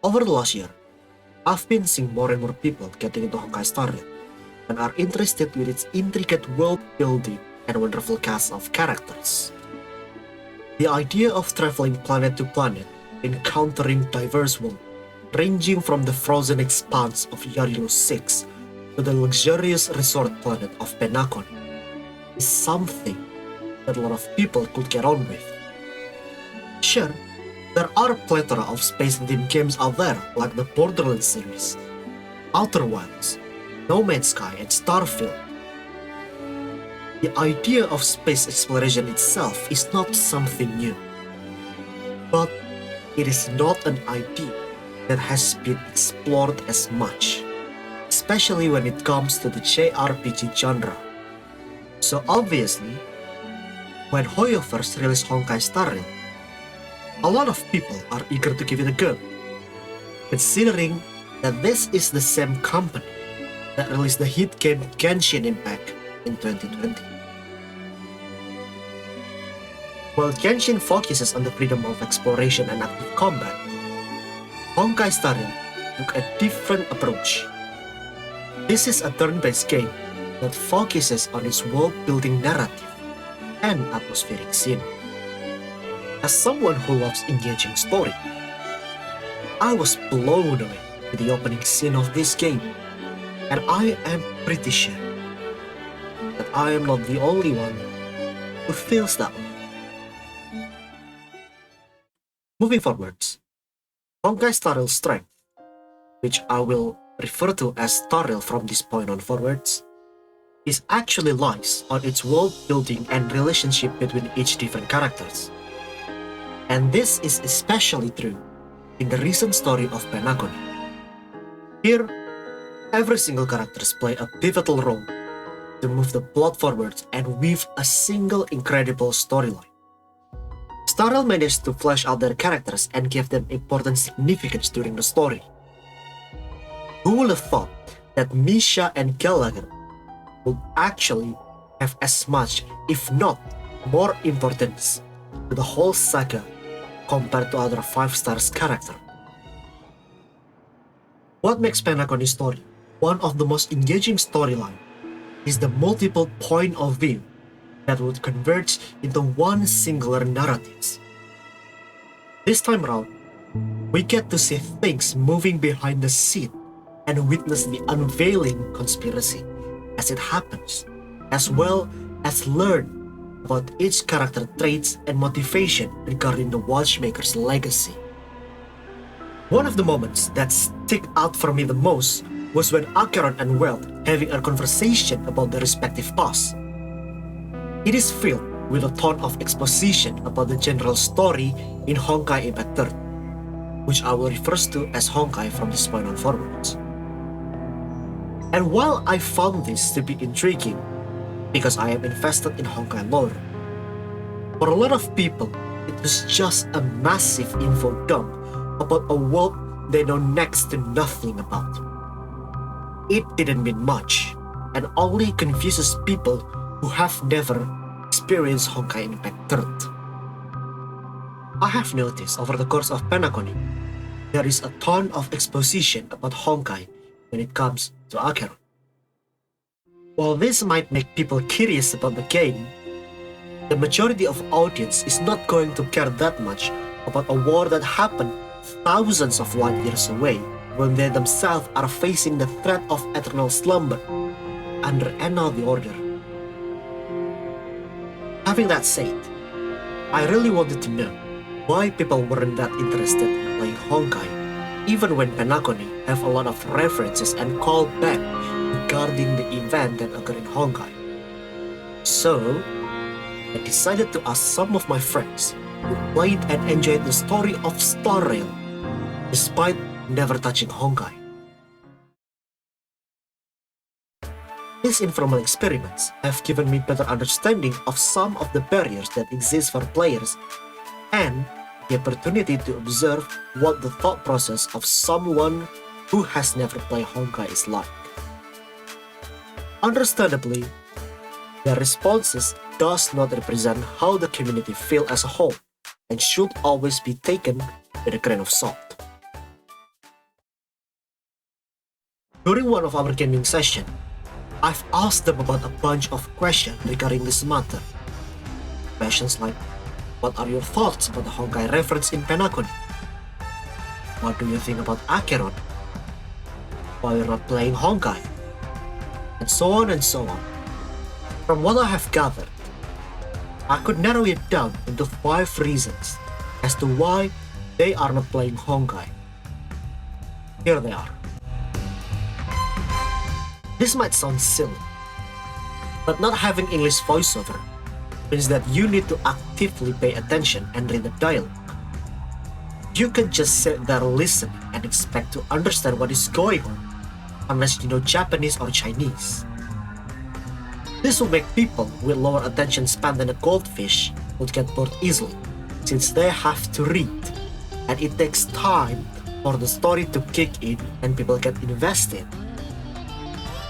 Over the last year, I've been seeing more and more people getting into Honkai Star Rail and are interested with its intricate world building and wonderful cast of characters. The idea of traveling planet to planet, encountering diverse worlds, ranging from the frozen expanse of Yarilo 6 to the luxurious resort planet of Penacon, is something that a lot of people could get on with. Sure, there are a plethora of space-themed games out there like the Borderlands series, Outer Wilds, No Man's Sky, and Starfield. The idea of space exploration itself is not something new, but it is not an idea that has been explored as much, especially when it comes to the JRPG genre. So obviously, when Hoyo first released Honkai Star Rail, a lot of people are eager to give it a go, considering that this is the same company that released the hit game Genshin Impact in 2020. While Genshin focuses on the freedom of exploration and active combat, Honkai Star Rail took a different approach. This is a turn-based game that focuses on its world-building narrative and atmospheric scene. As someone who loves engaging story, I was blown away with the opening scene of this game, and I am pretty sure that I am not the only one who feels that way. Moving forwards, Honkai Star Rail's strength, which I will refer to as Star Rail from this point on forwards, is actually lies on its world building and relationship between each different characters. And this is especially true in the recent story of Penacony. Here, every single character plays a pivotal role to move the plot forward and weave a single incredible storyline. Star Rail managed to flesh out their characters and give them important significance during the story. Who would have thought that Misha and Gallagher would actually have as much, if not more importance to the whole saga compared to other 5-stars character? What makes Penacony's story one of the most engaging storyline is the multiple point of view that would converge into one singular narrative. This time around, we get to see things moving behind the scene and witness the unveiling conspiracy as it happens, as well as learn about each character traits and motivation regarding the Watchmaker's legacy. One of the moments that stick out for me the most was when Acheron and Welt having a conversation about their respective past. It is filled with a ton of exposition about the general story in Honkai Impact 3, which I will refer to as Honkai from this point on forwards. And while I found this to be intriguing, because I am invested in Honkai lore, for a lot of people, it was just a massive info dump about a world they know next to nothing about. It didn't mean much, and only confuses people who have never experienced Honkai Impact 3. I have noticed over the course of Penacony, there is a ton of exposition about Honkai when it comes to Acheron. While this might make people curious about the game, the majority of audience is not going to care that much about a war that happened thousands of light years away when they themselves are facing the threat of eternal slumber under Anna the Order. Having that said, I really wanted to know why people weren't that interested in playing Honkai, even when Penacony have a lot of references and callback regarding the event that occurred in Honkai. So, I decided to ask some of my friends who played and enjoyed the story of Star Rail, despite never touching Honkai. These informal experiments have given me better understanding of some of the barriers that exist for players and the opportunity to observe what the thought process of someone who has never played Honkai is like. Understandably, their responses does not represent how the community feel as a whole and should always be taken with a grain of salt. During one of our gaming sessions, I've asked them about a bunch of questions regarding this matter. Questions like, what are your thoughts about the Honkai reference in Penacony? What do you think about Acheron? Why you're not playing Honkai? And so on and so on. From what I have gathered, I could narrow it down into 5 reasons as to why they are not playing Honkai. Here they are. This might sound silly, but not having English voiceover means that you need to actively pay attention and read the dialogue. You can just sit there listening and expect to understand what is going on unless you know Japanese or Chinese. This will make people with lower attention span than a goldfish would get bored easily, since they have to read, and it takes time for the story to kick in and people get invested.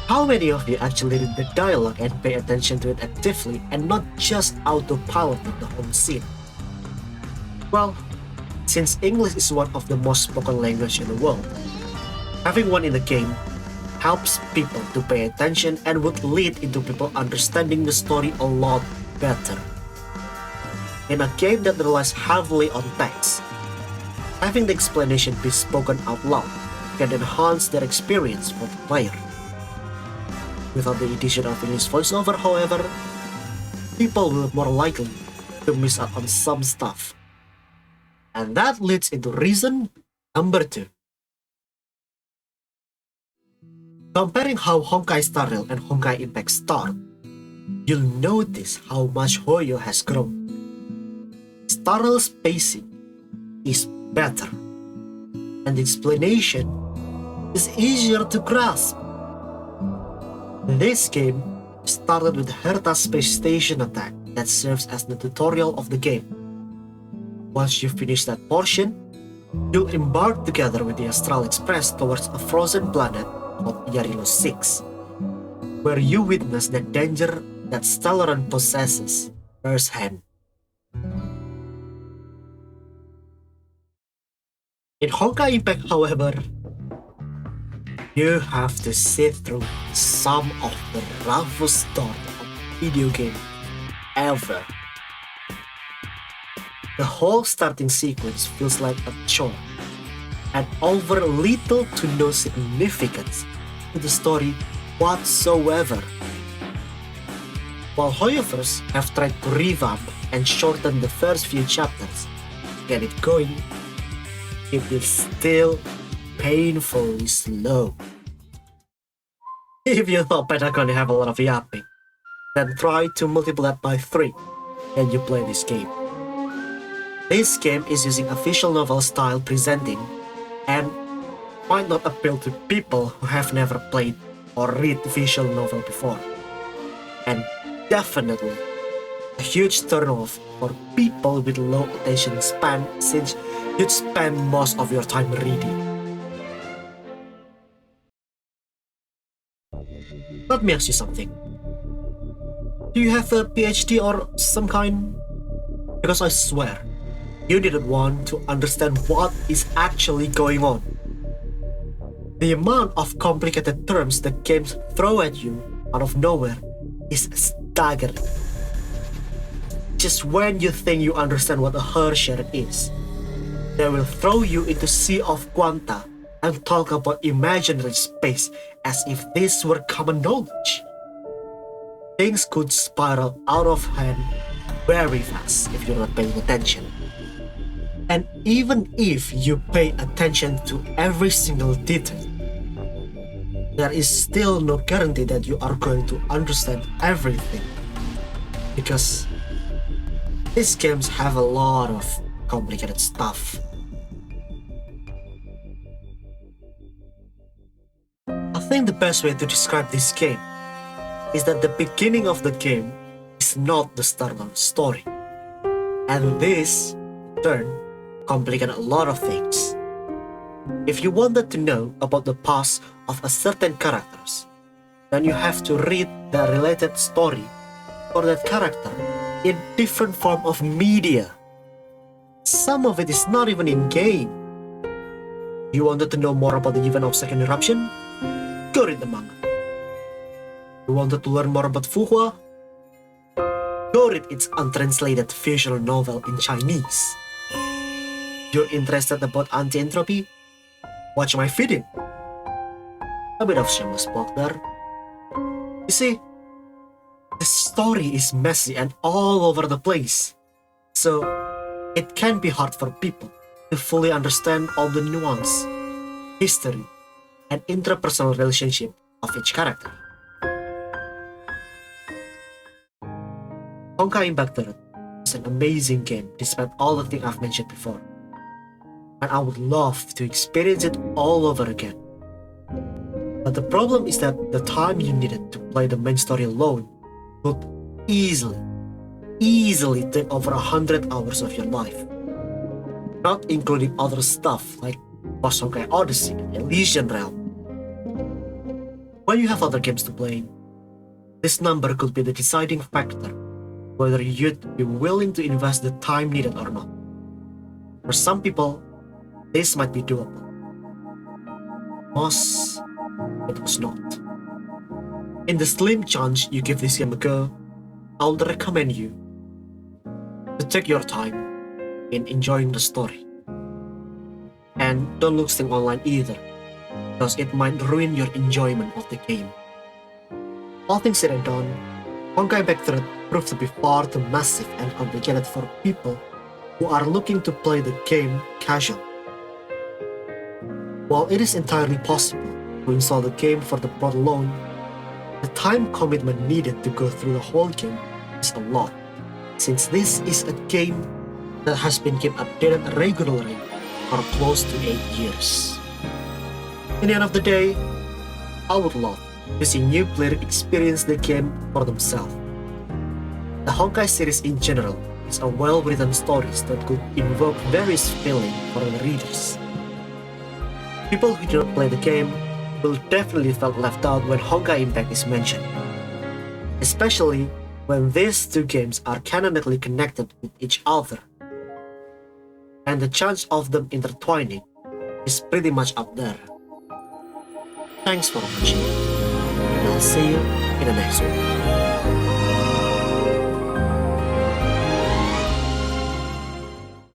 How many of you actually read the dialogue and pay attention to it actively and not just autopiloting the whole scene? Well, since English is one of the most spoken languages in the world, having one in the game helps people to pay attention and would lead into people understanding the story a lot better. In a game that relies heavily on text, having the explanation be spoken out loud can enhance their experience for the player. Without the addition of English voiceover, however, people will more likely to miss out on some stuff. And that leads into reason number 2. Comparing how Honkai Star Rail and Honkai Impact start, you'll notice how much Hoyo has grown. Star Rail's pacing is better, and the explanation is easier to grasp. This game started with Herta's space station attack that serves as the tutorial of the game. Once you finish that portion, you'll embark together with the Astral Express towards a frozen planet called Yarilo 6, where you witness the danger that Stellaron possesses firsthand. In Honkai Impact, however, you have to sit through some of the roughest story of a video game ever. The whole starting sequence feels like a chore and over little to no significance to the story whatsoever. While Hoyoverse have tried to revamp and shorten the first few chapters to get it going, it is still painfully slow. If you thought Penacony have a lot of yapping, then try to multiply that by 3 when you play this game. This game is using a visual novel style presenting and might not appeal to people who have never played or read visual novel before. And definitely a huge turnoff for people with low attention span since you'd spend most of your time reading. Let me ask you something. Do you have a PhD or some kind? Because I swear, you didn't want to understand what is actually going on. The amount of complicated terms the games throw at you out of nowhere is staggering. Just when you think you understand what a Hershare is, they will throw you into Sea of Quanta and talk about imaginary space as if this were common knowledge. Things could spiral out of hand very fast if you're not paying attention. And even if you pay attention to every single detail, there is still no guarantee that you are going to understand everything, because these games have a lot of complicated stuff. I think the best way to describe this game is that the beginning of the game is not the start of the story, and this, in turn, complicates a lot of things. If you wanted to know about the past of a certain characters, then you have to read the related story for that character in different form of media. Some of it is not even in game. You wanted to know more about the event of Second Eruption? go read the manga. You wanted to learn more about Fuhua? Go read its untranslated visual novel in Chinese. You're interested about anti-entropy? Watch my video. A bit of shameless plug there. You see, the story is messy and all over the place, so it can be hard for people to fully understand all the nuance, history, and interpersonal relationship of each character. Honkai Impact is an amazing game despite all the things I've mentioned before, and I would love to experience it all over again. But the problem is that the time you needed to play the main story alone would easily take over 100 hours of your life, not including other stuff like Post Honkai Odyssey and Elysian Realm. When you have other games to play, this number could be the deciding factor whether you'd be willing to invest the time needed or not. For some people, this might be doable. Most, it was not. In the slim chance you give this game a go, I would recommend you to take your time in enjoying the story. And don't look things online either, because it might ruin your enjoyment of the game. All things said and done, Honkai Impact proved to be far too massive and complicated for people who are looking to play the game casual. While it is entirely possible to install the game for the plot alone, the time commitment needed to go through the whole game is a lot, since this is a game that has been kept updated regularly for close to 8 years. In the end of the day, I would love to see new players experience the game for themselves. The Honkai series in general is a well-written story that could invoke various feelings for the readers. People who do not play the game will definitely feel left out when Honkai Impact is mentioned, especially when these two games are canonically connected with each other, and the chance of them intertwining is pretty much up there. Thanks for watching, and I'll see you in the next one.